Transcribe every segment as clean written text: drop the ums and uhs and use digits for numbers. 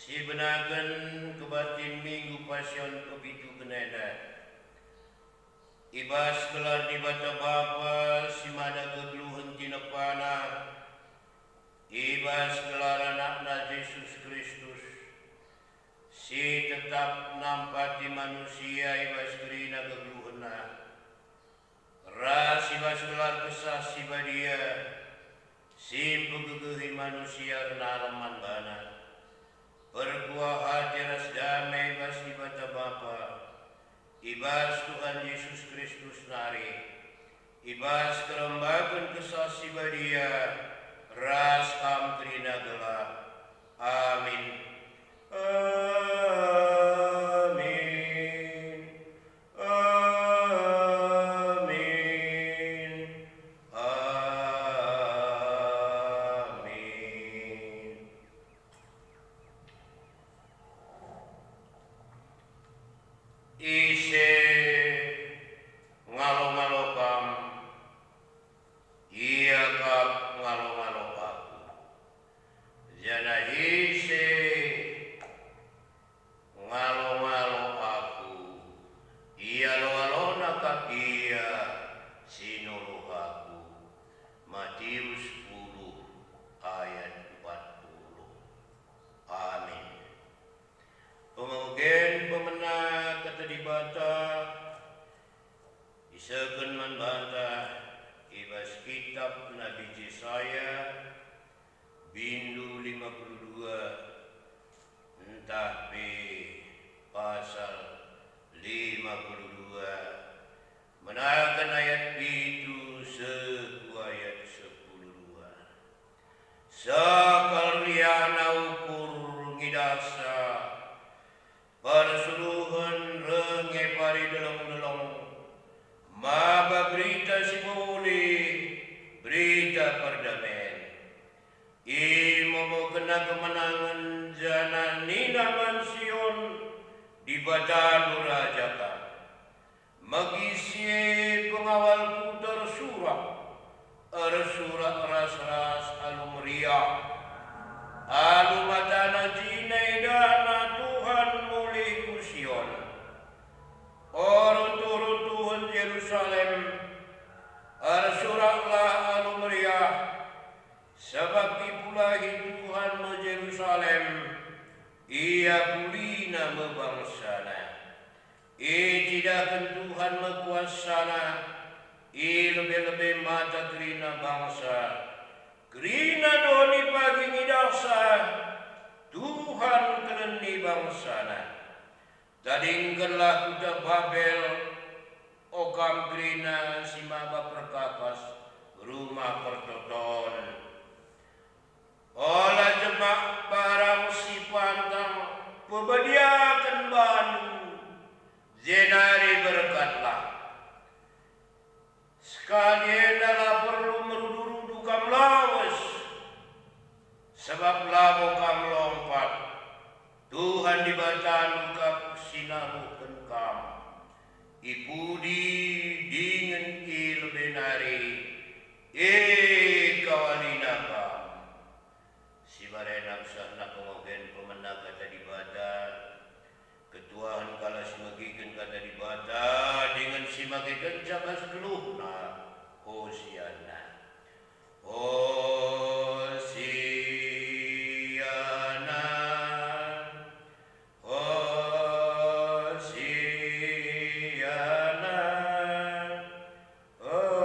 Si benagen kebatin minggu pasion kebitu keneda. Ibas gelar di bata bapa si mana gegluhen tinepana. Ibas gelar anakna Yesus Kristus. Si tetap nampati manusia ibas gerina gegluhena. Ras ibas gelar kesah si badia. Si pegegehi manusia renalaman bana. Berbuah hati ras damai ibas di bata bapa. Ibas Tuhan Yesus Kristus nari. Ibas kerembakan kesah si badia. Ras kam kerina gelap. Amin. Amin. Amin. Amin. Ise ngalo-ngalo kam, iya kap ngalo-ngalo aku. Jana ise ngalo-ngalo aku, iya lo-alona kap iya sinuluh aku. Matius 10 ayat 40. Amin. Pemogen pemenang kata dibata isaken manbanta ibas kitab Nabi Yesaya bindu 52 entah B pasal 52 menakan ayat itu seku ayat 10 sakal riana ukur ngidasa Parsuluhan renge pari delong-delong Maba berita si muli Berita perdamaian Imo kena kemenangan Jana nina mansion Di badanu rajaka Magisi pengawalku tersurak Ersurak ras-ras alumriak Alu matana jinai dana Tuhan mulih kusion. Turun Tuhan Yerusalem. Arsuraklah alu meriah. Sebab ipulahi Tuhan me Yerusalem. Ia pulina me bangsana. Tidakkan Tuhan me kuasana. Lebih-lebih mata kerina bangsa. Kerina doni pagi ngidaksa Tuhan kereni bangsana Tadingkanlah kuda Babel Okam kerina simaba perkakas Rumah pertoton Olah jemak barang si pantang Pebadiakan banu Zenari berkatlah Sekalian adalah perlu merudu-rudu kam lawas Sebab labo kam lompat Tuhan dibatan kap sinaruhkan kam Ipudi dingin ilbenari kawalina kam Si barenang sahna pengogen pemenang kata dibatan Ketuaan kala simagikan kata dibata Dengan simagikan cabas geluhna Hosiana Hosiana Hosiana Hosiana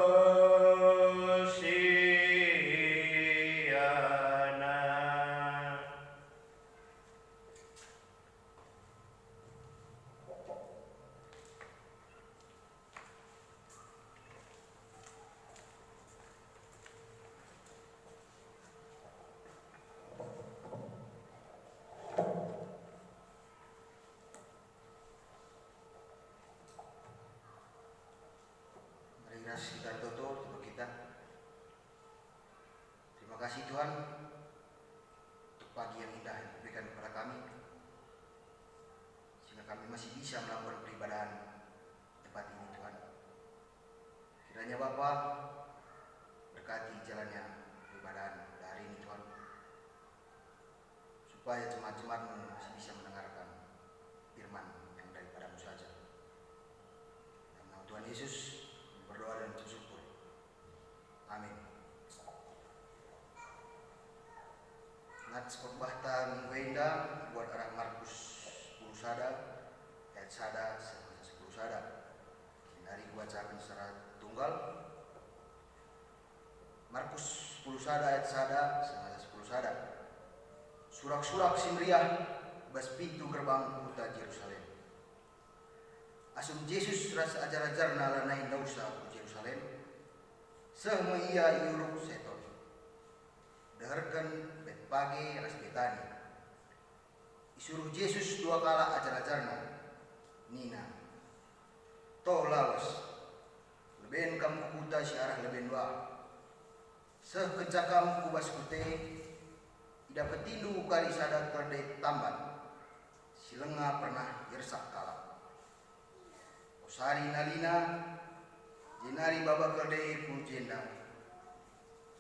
Kita tutup untuk kita. Terima kasih Tuhan untuk pagi yang indah yang diberikan kepada kami, sehingga kami masih bisa melakukan peribadahan tempat ini Tuhan. Kiranya Bapa berkati jalannya peribadahan hari ini Tuhan, supaya jemaat-jemaat nats khotbahta minggu enda buat arah Markus 10 sada ayat sada sampai 10 sada. Hari bacakan secara tunggal. Markus 10 sada ayat sada sampai 10 sada. Surak-surak simriah bas pintu gerbang kota Yerusalem. Asum Yesus ras ajar-ajarna lanai dausa ku Yerusalem. Sehma ia iuruk seton. Daharkan Betpage ras Betani. Isuruh Yesus dua kala ajar-ajarna. Nina. Toh lawas. Leben kamu kuta si arah leben wa. Seh kencakam kubas kute. Ida petindu kari sada kerde tamban. Silenga pernah yersak kala. Osari nalina. Jenari baba kerde pujenda.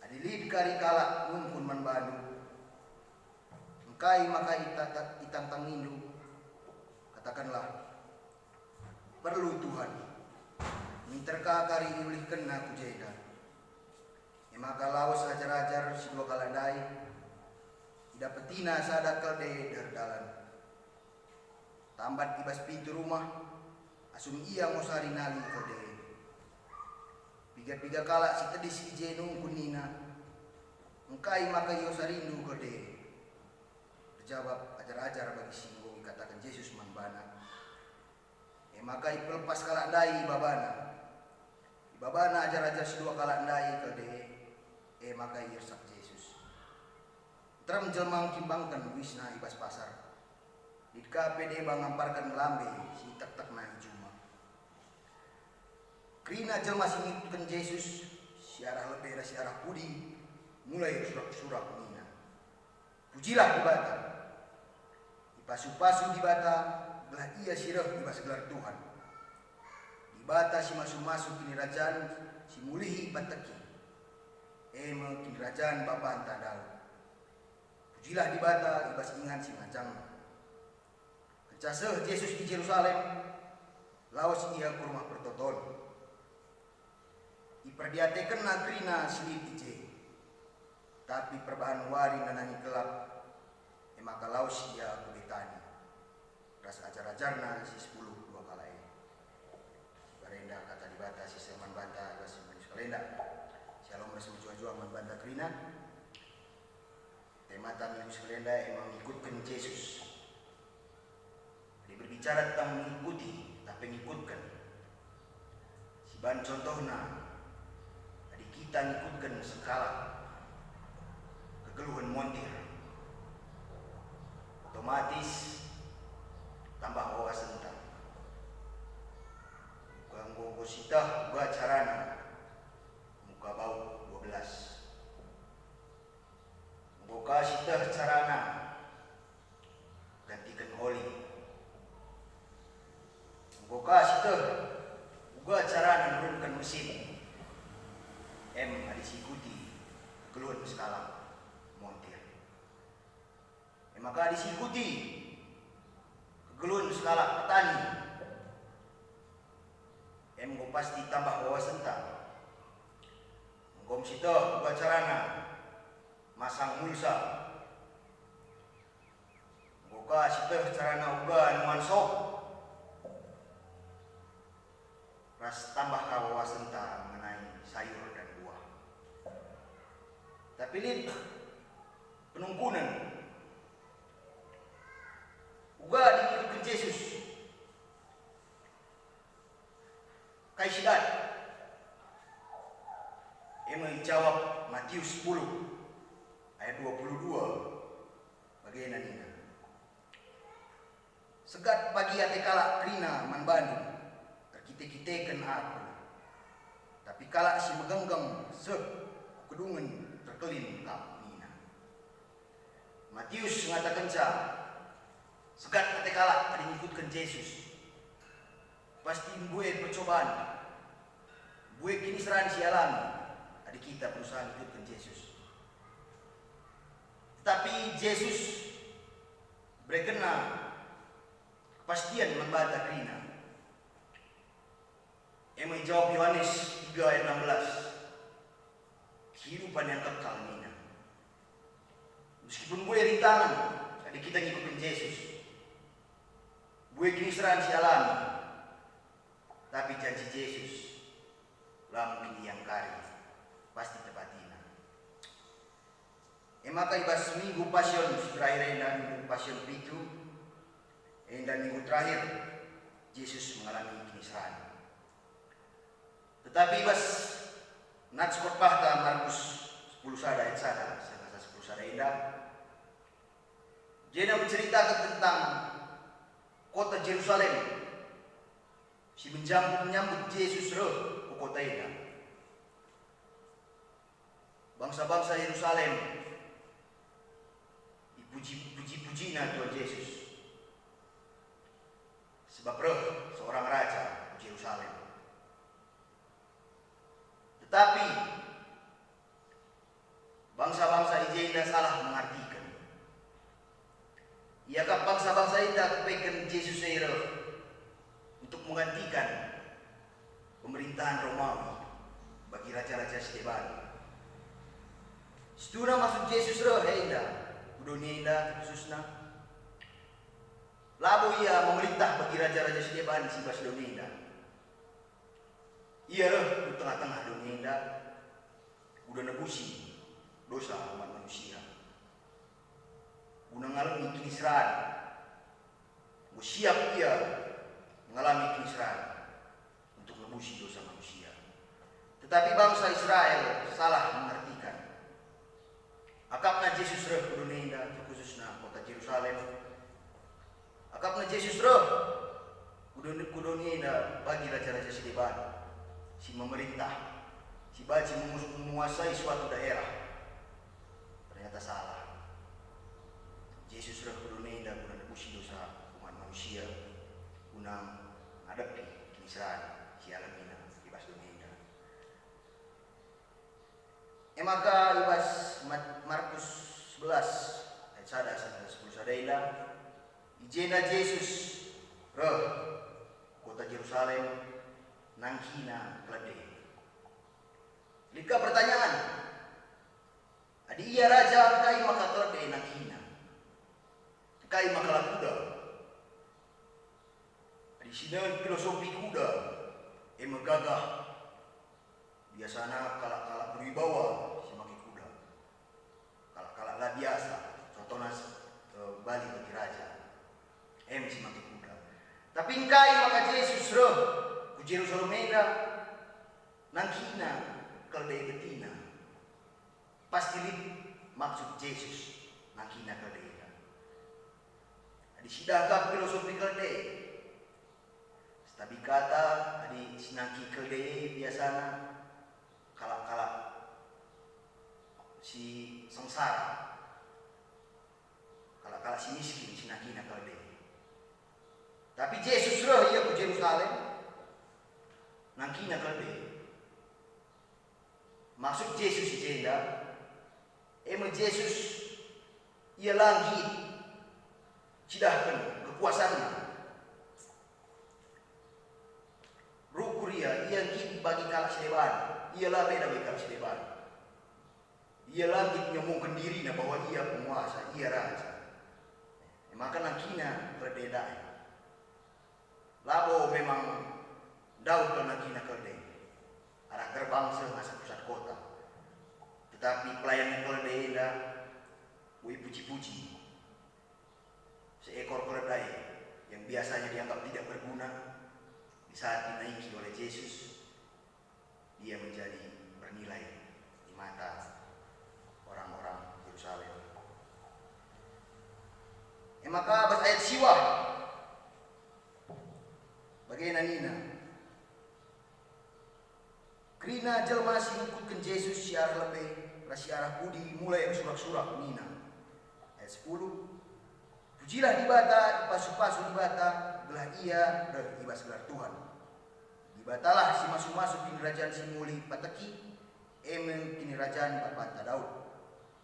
Adilid kari kala ngumpun manbadu. Engkai maka itantang nindu. Katakanlah. Perlu Tuhan. Minterka kari ulih kena kujenda. Emaka lawas ajar-ajar si dua kalandai. Ida petina sada kelde derdalan. Tambat ibas pintu rumah. Asum ia ngosari nali kelde. Piga-piga kala si tedis ijenung kunina. Engkai maka yosarindu kelde. Berjawab ajar-ajar bagi singgung katakan Yesus manbana. Maka ipelepas kala ndai babana. Babana ajar-ajar sedua kala ndai kelde. Maka yersak Yesus. Tram jelmang kimbangkan wisna ibas pasar. Dika pede bangamparkan lambe si tak-tak na juma. Krina jelma singitkan Yesus siarah lebera siarah pudi mulai surak-surak nina. Pujilah di bata. Ipasu-pasu di bata. Belah ia sirah ibas gelar Tuhan. Di bata si masuk-masuk kini rajaan si mulihi pateki. Ema kini rajaan bapa antadau. Pujilah di bata ibas ingan si majang. Kecaseh Yesus di Yerusalem. Lawas ia ke rumah pertoton. Iperdiatekan nagrina silip ije. Tapi perbahan wari nanani kelap. Emaka lawas ia ke Betani. Ras ajar-ajarna si 10 dua kala ini. Barenda kata dibata si seman banta ras manis kalenda. Shalom ras menjua-jua man banta krina. Temata minggu kalenda emang mengikutkan Yesus. Dia berbicara tentang mengikuti, tapi mengikutkan. Si ban contohna, adik kita mengikutkan skala kegeluhan montir. Otomatis tambah wawasan tentang muka sita gua carana muka bau 12 muka sita carana gantikan oli muka sita gua carana menurunkan mesin adisikuti keluar skala montir maka adisikuti gelun skala petani. Engko pasti tambah wawasan tak. Engko sito bacarana masang mulsa. Engko ka sito carana uga numansok. Ras tambah ka wawasan tak mengenai sayur dan buah. Tapi lid penungkunan uga diikutkan Yesus. Kai sidat. Menjawab Matius 10 ayat 22. Bagaimana nina? Segat pagi ate kala krina man Bandung. Terkite-kitekan aku. Tapi kala si megenggeng kedungan terkelin kap nina. Matius mengatakan segat ate kala ada ngikutkan Yesus. Pasti gue percobaan. Gue kini seran si alami. Adik kita berusaha ngikutkan Yesus. Tetapi Yesus berkena kepastian membaca krina. Yang menjawab Yohanes 3 ayat 16. Kehidupan yang kekal nina. Meskipun gue rintangan, jadi kita ngikutin Yesus. Gue kiniseran si alami, tapi janji Yesus lah mungkin yang kari pasti tepatina. Maka ibas minggu passion terakhir dan minggu passion itu, dan minggu terakhir Yesus mengalami kiniseran. Tetapi ibas nats khotbah Markus 10 ayat 10 indah. Dia menceritakan tentang kota Yerusalem. Si menyambut Yesus roh ke kota ini. Bangsa-bangsa Yerusalem dipuji-puji-pujinya Tuhan Yesus. Sebab roh seorang raja di Yerusalem. Tetapi bangsa-bangsa Israel salah mengartikan. Iakah bangsa-bangsa itu kepaikan Yesus roh untuk menggantikan pemerintahan Romawi bagi raja-raja Stepan. Setelah masuk Yesus roh hendak dunia indah khususnya. Lalu ia memerintah bagi raja-raja Stepan di sebelah dunia indah. Ia roh di tengah-tengah dunia indah udah nebusi dosa umat manusia. Guna ngalami kiniseran, siap ia mengalami kiniseran untuk nebusi dosa manusia. Tetapi bangsa Israel salah mengartikan. Akapna Yesus roh dunia indah khususnya kota Yerusalem. Akapna Yesus roh dunia indah bagi raja-raja Stepan. Si memerintah, si baci menguasai suatu daerah. Ternyata salah. Yesus roh dunia indah guna nebusi dosa umat manusia, guna menghadapi kiniseran si alamina ibas dunia indah. Maka ibas Markus 11 ayat 1 sampai 10 sadaila ijena Yesus roh kota Yerusalem nangkina kelade. Lika pertanyaan, adi iya raja kai maka kelade nangkina, kai maka kuda. Di sini filosofi kuda, megagah. Biasanya kalak-kalak berwibawa si maki kuda. Kalak-kalak lah biasa, contohnya Bali bagi raja, si maki kuda. Tapi kai maka Yesus roh Yerusalem mega nangkina kalde betina. Pasti maksud Yesus nangkina kalde. Adi sidakap filosofi kalde. Tapi kata adi sinangki kalde biasanya kalak-kalak si sengsara. Kalak-kalak si miskin sinangkina kalde. Tapi Yesus roh ia ke Yerusalem nangkina kalde. Maksud Yesus jenda, Yesus ia langit cidahkan kekuasaannya. Rukuria ia langit bagi kalak Stepan, ia lah beda bagi kalak Stepan. Ia langit nyomongkan dirinya bahwa ia penguasa, ia raja. Maka nangkina berbeda. Labo memang Daud dan nangkina kalde arah gerbang semasa pusat kota. Tetapi pelayan kalde indah wui puji-puji seekor keledai yang biasanya dianggap tidak berguna, di saat dinaiki oleh Yesus dia menjadi bernilai di mata orang-orang Yerusalem. Maka bahasa ayat siwa bagaimana nina Krina jelma singkutkan Yesus siarah lebih rasiarah budi mulai bersurak-surak nina. Ayat 10. Pujilah di bata, pasu-pasu di bata, belah ia dan ibas gelar Tuhan. Dibatalah si masuk-masuk kini kerajaan si muli pateki, emel kini kerajaan bapak Daud.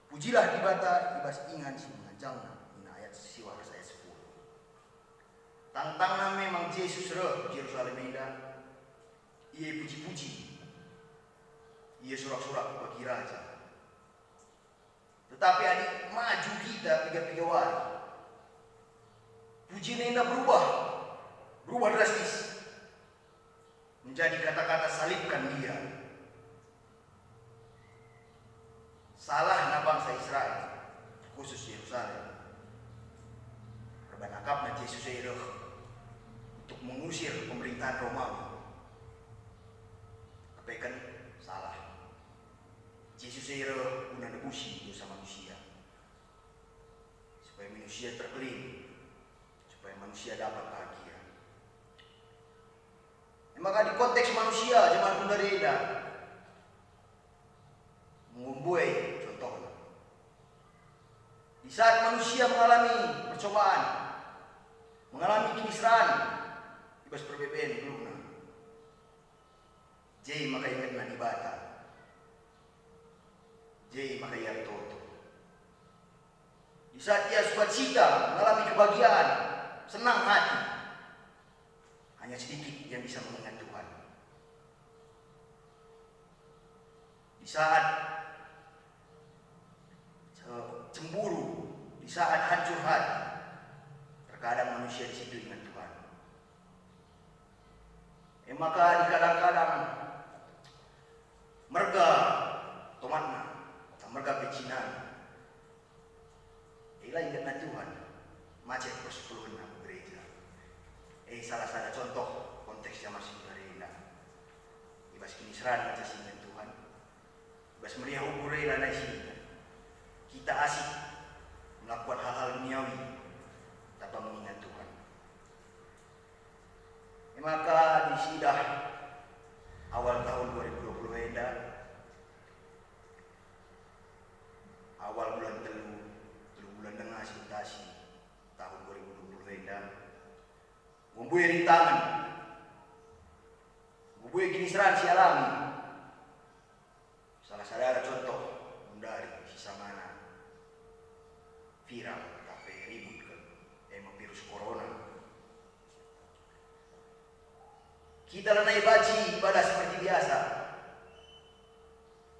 Pujilah di bata, ibas ingan si mengajangna. Ini ayat siwa ayat 10. Tantangna memang Yesus roh Yerusalem indah. Ia puji-puji. Ia surak-surak bagi raja. Tetapi adik maju kita tiga-tiga wari. Puji nena berubah drastis. Menjadi kata-kata salibkan dia. Salah na bangsa Israel, khusus Yerusalem. Perbanakapna Yesus Eroh untuk mengusir pemerintahan Romawi. Tapi kan salah. Yesus Eroh guna nebusi dosa manusia. Supaya manusia terpilih, supaya manusia dapat bahagia. Maka di konteks manusia zaman kundareda mengumbuai contohnya. Di saat manusia mengalami percobaan, mengalami kinisran, ibas perbedaan belum. Jai maka ingat na ibata. Jai maka ia toto. Di saat ia sukacita, mengalami kebahagiaan, senang hati, hanya sedikit yang bisa mengingat Tuhan. Di saat cemburu, di saat hancur hati, terkadang manusia di situ ingat Tuhan. Maka di kadang-kadang merga tomatna, atau merga pecinan, ingat na Tuhan, macet persepuluhan na gereja. Salah satu contoh konteksnya masih bereda. Ibas kinisran aja singan Tuhan. Ibas meriah ukurela na singan. Kita asik melakukan hal-hal duniawi tanpa mengingat Tuhan. Maka di sidah awal tahun 2020 enda, awal bulan telu bulan tengah asimtasi tahun 2020 enda, membuai rintangan, membuai kinisran si alami. Salah sadara contoh dari sisa mana viral tapi ribut ke virus corona. Kita lanai baci ibadah seperti biasa.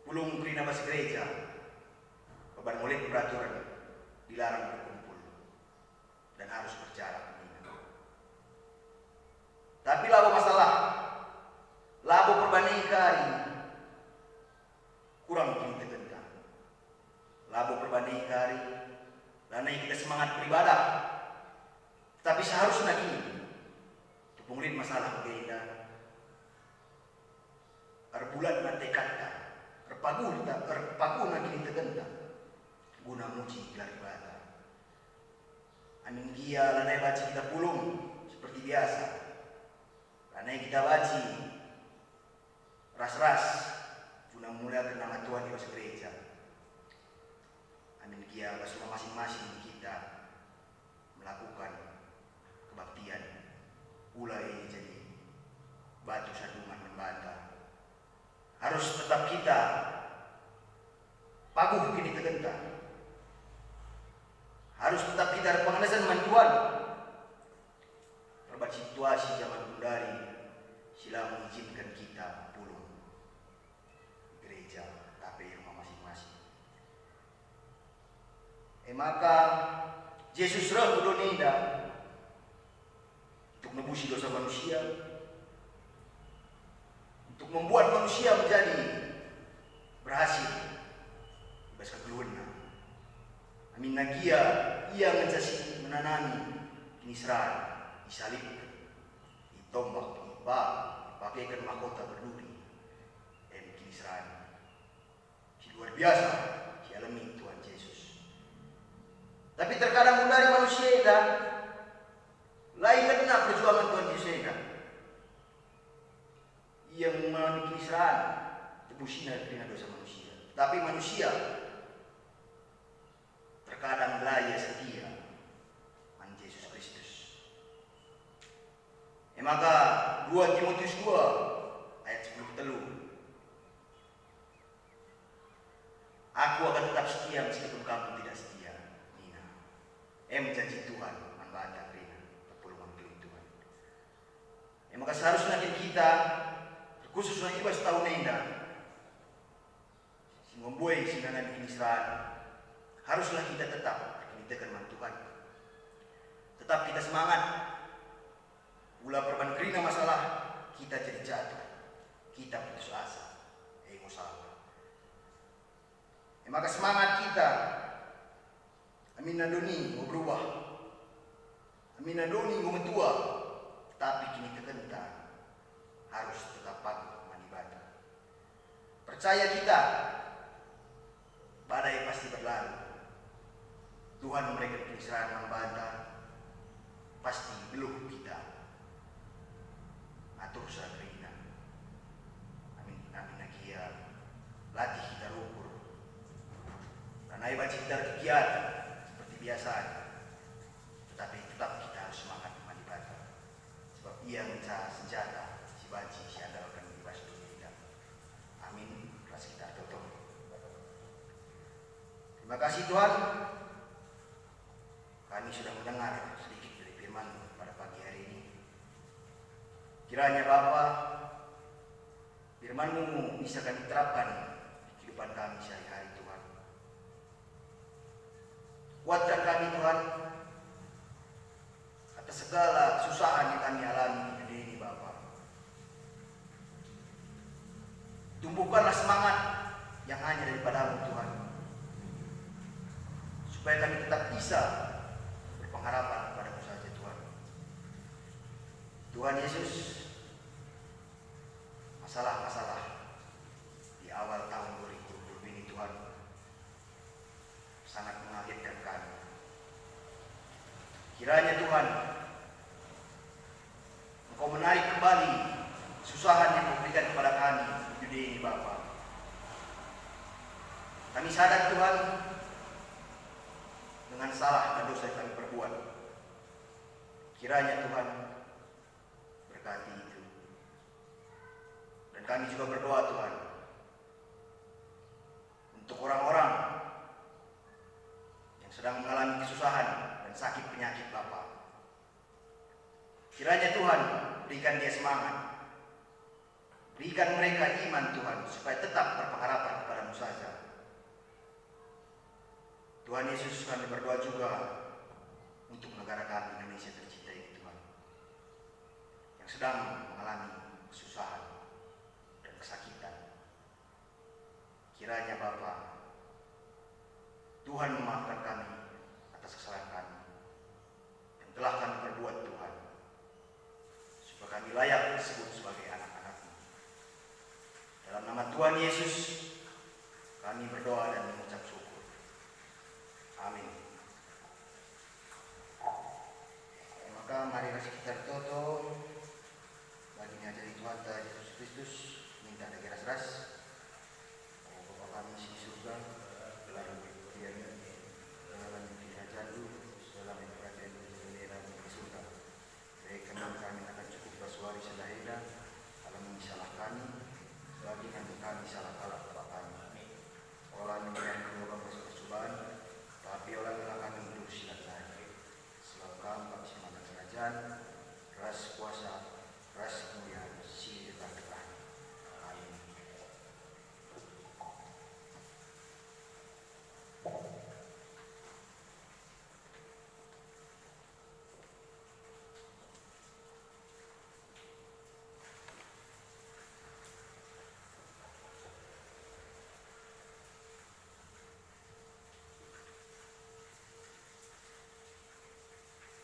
Belum kerina masuk gereja. Beban mulai peraturan dilarang berkumpul dan harus berjarak. Tapi labo masalah, labo perbanding kari kurang kini tergenta. Labo perbanding kari, lanai kita semangat beribadah. Tapi seharusnya kini tupungin masalah beda. Arbulan nanti kata, terpagu kini tergenta. Guna muji gelar ibadah. Amin gia lanai baca kita pulung seperti biasa. Lanai kita baca ras-ras guna mulai kenal Tuhan di masuk gereja. Amin gia basura masing-masing kita melakukan kebaktian. Mulai jadi batu sandungan membantah. Harus tetap kita paguh kini tergenta. Harus tetap kita ada pengenasan mantuan. Terhadap situasi zaman kundari, sila mengizinkan kita pulang gereja, tapi rumah masing-masing. Maka Yesus roh Indonesia untuk nebusi dosa manusia, untuk membuat manusia menjadi berhasil bebas kekeluarnya. Amin nagia ia mencasi menanami kinisran, disalib, ditombak, dipakaikan mahkota berduri. Kinisran si luar biasa si alami Tuhan Yesus. Tapi terkadang dari manusia dan lain kena perjuangan Tuhan Yesus dan yang mengalami kinisran tebusina dengan dosa manusia. Tapi manusia terkadang belaya setia man Yesus Kristus. Maka 2 Timotius 2 ayat 10 telu. Aku akan tetap setia meskipun kamu tidak setia. Nina. Janji Tuhan manfaat rina perpuluhan Tuhan. Maka seharusnya kita khususnya ibas tahun ini membuai sinangan kinisran haruslah kita tetap berkini dengan Tuhan. Tetap kita semangat. Ulah perban kerina masalah, kita jadi jatuh. Kita putus asa. Salah. Maka semangat kita. Amin nadoni mau berubah. Amin nadoni mau mentua. Tapi kini kekentang harus tetap patuh manibata. Percaya kita, badai pasti berlalu. Tuhan memberikan keniscayaan membantah, pasti belum kita atur sabrina. Amin nagia, latih kita ukur. Ranai baca kita kegiatan seperti biasanya, tetapi tetap kita harus semangat manibata. Sebab ia mencari senjata si baci si andalkan di bas dunia. Amin. Kelas kita tutup. Terima kasih Tuhan. Kami sudah mendengar sedikit dari firman pada pagi hari ini. Kiranya Bapa, firman-Mu bisa kami terapkan di kehidupan kami sehari-hari Tuhan. Kuatkan kami Tuhan atas segala kesusahan yang kami alami di dunia ini Bapa. Tumbuhkanlah semangat yang hanya daripada-Mu Tuhan, supaya kami tetap bisa berpengharapan kepada-Mu saja Tuhan. Tuhan Yesus, masalah-masalah di awal tahun 2020 ini Tuhan sangat mengagetkan kami. Kiranya Tuhan, Engkau menarik kembali kesusahan yang Kau berikan kepada kami di dunia ini Bapa. Kami sadar Tuhan dengan salah dan dosa yang kami perbuat. Kiranya Tuhan berkati itu. Dan kami juga berdoa Tuhan untuk orang-orang yang sedang mengalami kesusahan dan sakit penyakit Bapa. Kiranya Tuhan berikan dia semangat. Berikan mereka iman Tuhan supaya tetap berpengharapan kepada-Mu saja. Tuhan Yesus, kami berdoa juga untuk negara kami Indonesia tercinta ini Tuhan, yang sedang mengalami kesusahan dan kesakitan. Kiranya Bapa, Tuhan memaafkan kami atas kesalahan kami yang telah kami perbuat Tuhan, supaya kami layak disebut sebagai anak-anak-Mu. Dalam nama Tuhan Yesus kami berdoa dan mengucap syukur. Amin. Maka mari kita tutup bagi ngajari Tuhan Yesus Kristus, minta lagi ras-ras. Bapa kami di surga, dalam Dia-Nya, dalam kerajaan dalam kerajaan dalam surga. Baik kami akan cukup bersuari sedahina, kalau mengisalah kami, selagi kami salah kepada kami. Olah yang keluar percobaan, tapi olehlah kami hidup silat saja. Sebab kami masih mana kerajaan, ras kuasa, ras kemuliaan, si depan. Amin.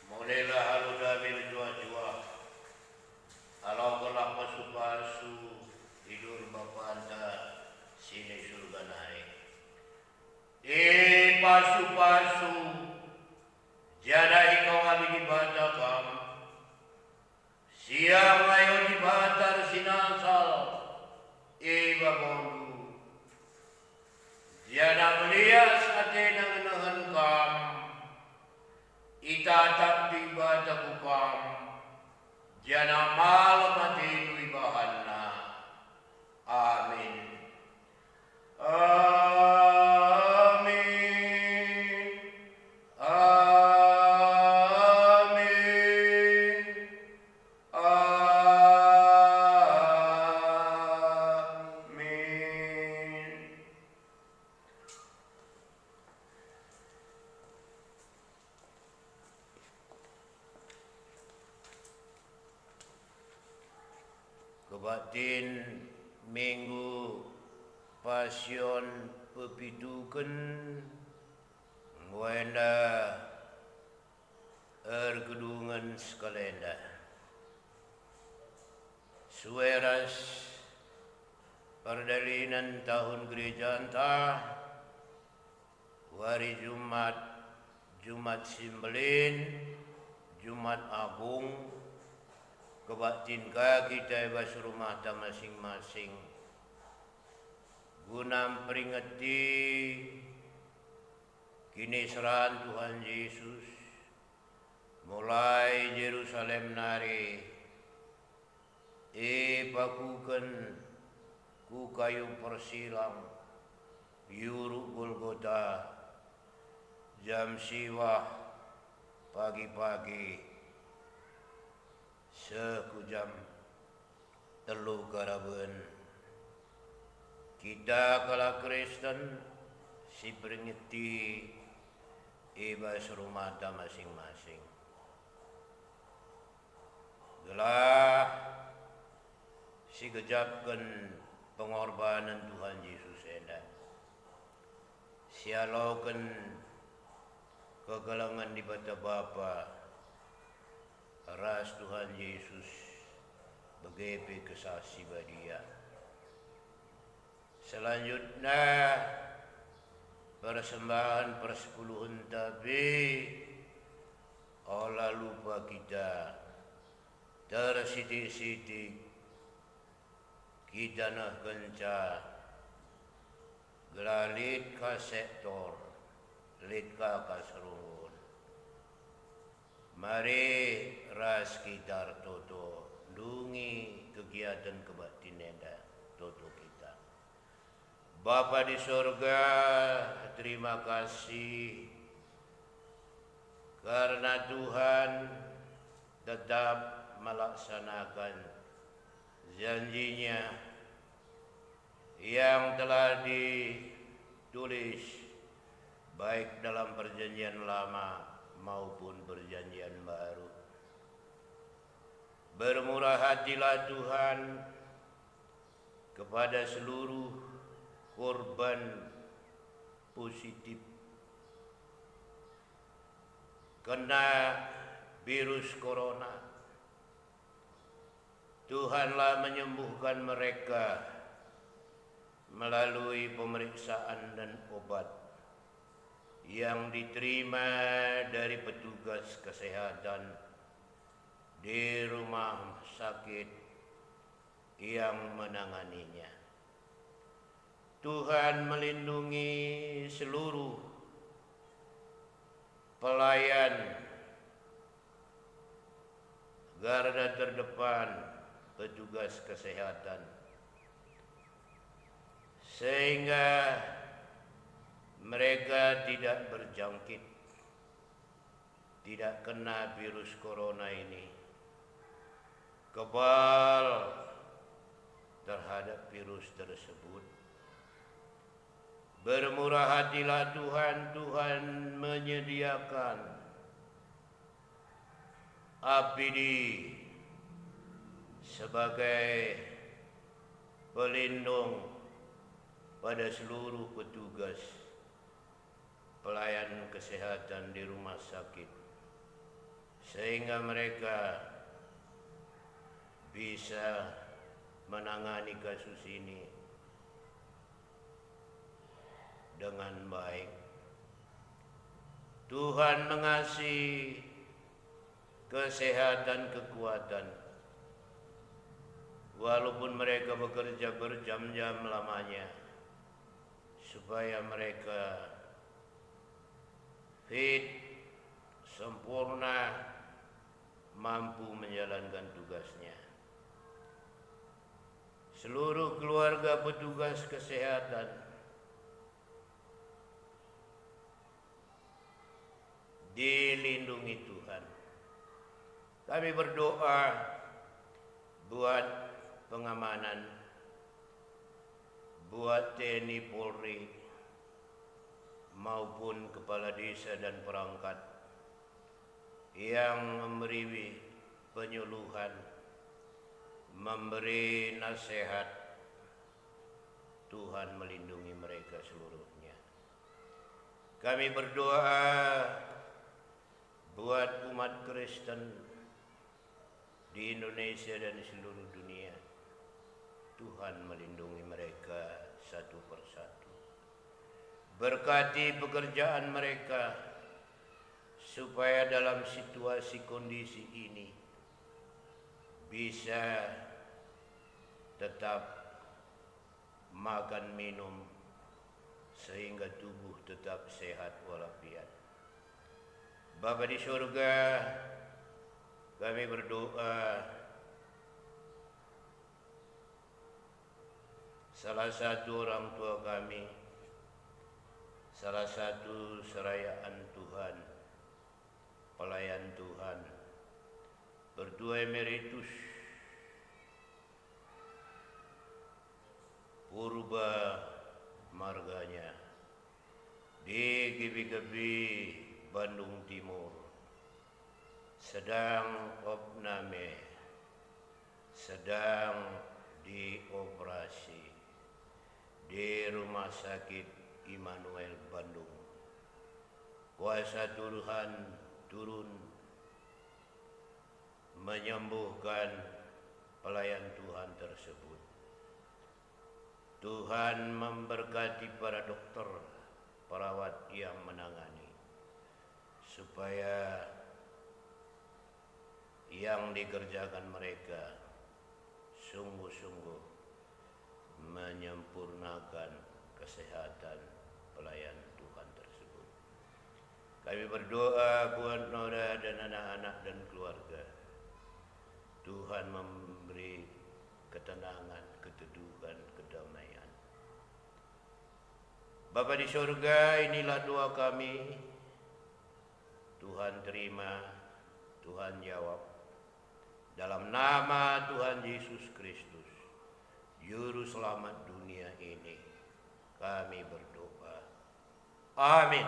Mulailah halu dabil jua-jua, alau kelak pasu-pasu, tidur bapanta, sini surga naik. Pasu-pasu, jana ikaw kami dibatakam, siang ngayon dibatar sinasal, babondu, jana melias atin ang nahan kam, itatap di batakupam, jana malam atin ibahan na. Amin. Amin. Amin. Amin. kebatin Minggu Pasion pepituken wenda ergedungan sekalenda sueras perdalinan tahun gereja antah hari Jumat Simbelin, Jumat Agung, kebatin kita bas rumah masing-masing. Guna peringati kini serahan Tuhan Yesus mulai Yerusalem nari pakukan ku kayu persilang yuruk Golgota jam siwah pagi-pagi sekujam telu karaben kita kala Kristen si peringati ibas rumah masing-masing gelah si gejapkan pengorbanan Tuhan Yesus enda sialaukan kegalangan di bata Bapa ras Tuhan Yesus begepe kesaksi badia. Selanjutnya persembahan persepuluhan tabi olah lupa kita tersidik-sidik kita nah genca gelalit ka sektor lit ka kaserungun mari ras kita toto dungi kegiatan kebatinenda toto kita. Bapa di sorga, terima kasih karena Tuhan tetap melaksanakan janjinya yang telah ditulis baik dalam perjanjian lama maupun perjanjian baru. Bermurah hatilah Tuhan kepada seluruh korban positif kena virus corona. Tuhanlah menyembuhkan mereka melalui pemeriksaan dan obat yang diterima dari petugas kesehatan di rumah sakit yang menanganinya. Tuhan melindungi seluruh pelayan garda terdepan petugas kesehatan sehingga mereka tidak berjangkit, tidak kena virus corona ini, kebal terhadap virus tersebut. Bermurah hatilah Tuhan, Tuhan menyediakan APD sebagai pelindung pada seluruh petugas pelayan kesehatan di rumah sakit sehingga mereka bisa menangani kasus ini dengan baik. Tuhan mengasihi kesehatan kekuatan walaupun mereka bekerja berjam-jam lamanya supaya mereka fit, sempurna, mampu menjalankan tugasnya. Seluruh keluarga petugas kesehatan dilindungi Tuhan. Kami berdoa buat pengamanan, buat TNI Polri maupun kepala desa dan perangkat yang memberi penyuluhan memberi nasihat. Tuhan melindungi mereka seluruhnya. Kami berdoa buat umat Kristen di Indonesia dan di seluruh dunia. Tuhan melindungi mereka satu persatu. Berkati pekerjaan mereka supaya dalam situasi kondisi ini bisa tetap makan minum sehingga tubuh tetap sehat walafiat. Bapa di surga, kami berdoa salah satu orang tua kami, salah satu serayaan Tuhan, pelayan Tuhan, Pertua Emeritus Purba marganya di Gebi-Gebi Bandung Timur sedang opname, sedang dioperasi di Rumah Sakit Immanuel Bandung. Kuasa Tuhan turun menyembuhkan pelayan Tuhan tersebut. Tuhan memberkati para dokter, perawat yang menangani, supaya yang dikerjakan mereka sungguh-sungguh menyempurnakan kesehatan pelayan Tuhan tersebut. Kami berdoa buat Nora dan anak-anak dan keluarga. Tuhan memberi ketenangan, keteduhan, kedamaian. Bapa di surga, inilah doa kami. Tuhan terima, Tuhan jawab. Dalam nama Tuhan Yesus Kristus, Juru Selamat dunia ini, kami berdoa. Amin.